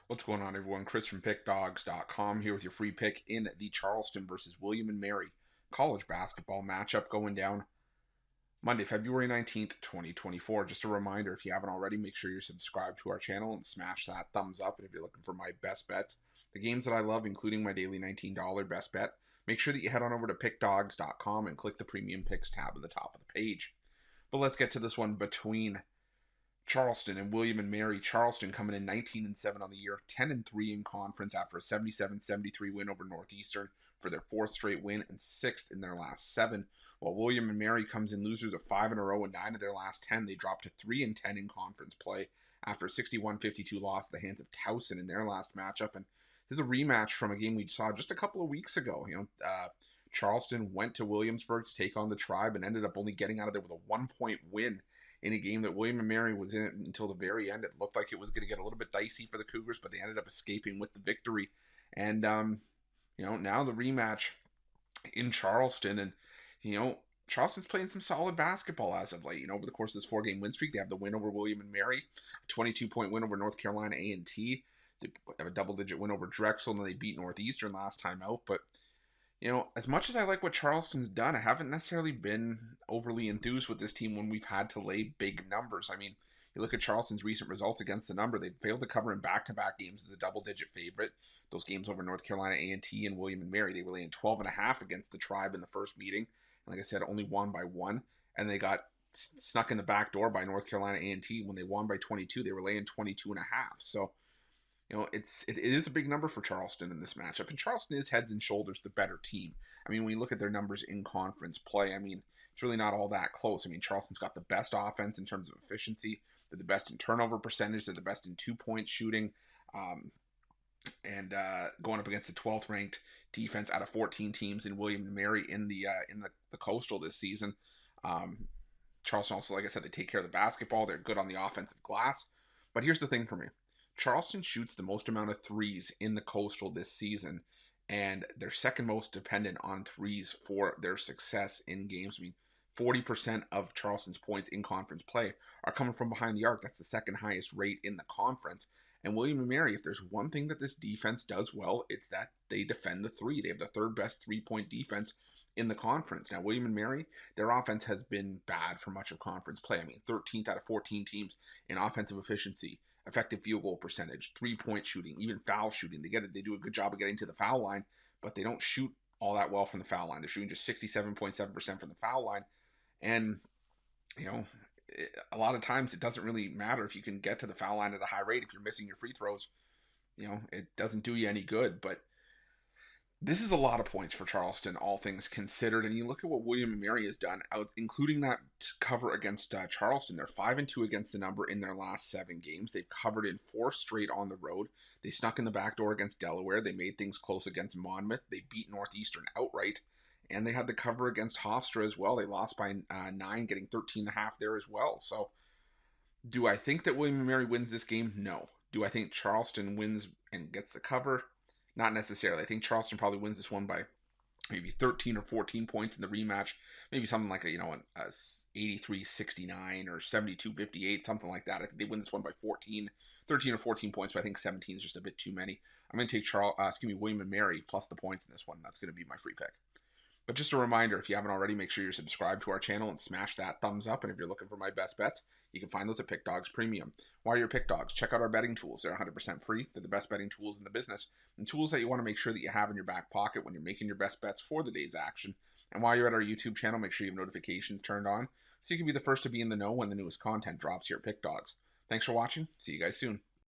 What's going on, everyone? Chris from Pickdawgz.com here with your free pick in the Charleston versus William and Mary college basketball matchup going down Monday, February 19th, 2024. Just a reminder, if you haven't already, make sure you're subscribed to our channel and smash that thumbs up. And if you're looking for my best bets, the games that I love, including my daily $19 best bet, make sure that you head on over to Pickdawgz.com and click the Premium Picks tab at the top of the page. But let's get to this one between Charleston and William and Mary. Charleston coming in 19-7 on the year, 10-3 in conference after a 77-73 win over Northeastern for their fourth straight win and sixth in their last seven. While William and Mary comes in losers of 5 in a row and 9 of their last 10, they dropped to 3-10 in conference play after a 61-52 loss at the hands of Towson in their last matchup. And this is a rematch from a game we saw just a couple of weeks ago. Charleston went to Williamsburg to take on the Tribe and ended up only getting out of there with a 1-point win in a game that William and Mary was in it until the very end. It looked like it was going to get a little bit dicey for the Cougars, but they ended up escaping with the victory. And, now the rematch in Charleston. And, Charleston's playing some solid basketball as of late. Over the course of this 4-game win streak, they have the win over William and Mary, a 22-point win over North Carolina A&T. They have a double-digit win over Drexel, and then they beat Northeastern last time out. But as much as I like what Charleston's done, I haven't necessarily been overly enthused with this team when we've had to lay big numbers. I mean, you look at Charleston's recent results against the number; they failed to cover in back-to-back games as a double-digit favorite. Those games over North Carolina A&T and William and Mary, they were laying 12.5 against the Tribe in the first meeting. And like I said, only won by 1, and they got snuck in the back door by North Carolina A&T when they won by 22. They were laying 22.5. So it is a big number for Charleston in this matchup, and Charleston is heads and shoulders the better team. I mean, when you look at their numbers in conference play, I mean, it's really not all that close. I mean, Charleston's got the best offense in terms of efficiency. They're the best in turnover percentage. They're the best in 2-point shooting, and going up against the 12th ranked defense out of 14 teams in William and Mary in the Coastal this season. Charleston also, like I said, they take care of the basketball. They're good on the offensive glass. But here's the thing for me. Charleston shoots the most amount of threes in the Coastal this season, and they're second most dependent on threes for their success in games. I mean, 40% of Charleston's points in conference play are coming from behind the arc. That's the second highest rate in the conference. And William and Mary, if there's one thing that this defense does well, it's that they defend the three. They have the third best three-point defense in the conference. Now, William and Mary, their offense has been bad for much of conference play. I mean, 13th out of 14 teams in offensive efficiency, effective field goal percentage, 3-point shooting, even foul shooting. They do a good job of getting to the foul line, but they don't shoot all that well from the foul line. They're shooting just 67.7% from the foul line. And, a lot of times it doesn't really matter if you can get to the foul line at a high rate. If you're missing your free throws, it doesn't do you any good. But this is a lot of points for Charleston, all things considered. And you look at what William and Mary has done, including that cover against Charleston. They're 5-2 against the number in their last 7 games. They've covered in 4 straight on the road. They snuck in the back door against Delaware. They made things close against Monmouth. They beat Northeastern outright. And they had the cover against Hofstra as well. They lost by 9, getting 13.5 there as well. So do I think that William and Mary wins this game? No. Do I think Charleston wins and gets the cover? Not necessarily. I think Charleston probably wins this one by maybe 13 or 14 points in the rematch. Maybe something like a 83-69 or 72-58, something like that. I think they win this one by 13 or 14 points, but I think 17 is just a bit too many. I'm going to take William and Mary plus the points in this one. That's going to be my free pick. But just a reminder, if you haven't already, make sure you're subscribed to our channel and smash that thumbs up. And if you're looking for my best bets, you can find those at Pickdawgz Premium. While you're at Pickdawgz, check out our betting tools. They're 100% free. They're the best betting tools in the business, and tools that you want to make sure that you have in your back pocket when you're making your best bets for the day's action. And while you're at our YouTube channel, make sure you have notifications turned on so you can be the first to be in the know when the newest content drops here at Pickdawgz. Thanks for watching. See you guys soon.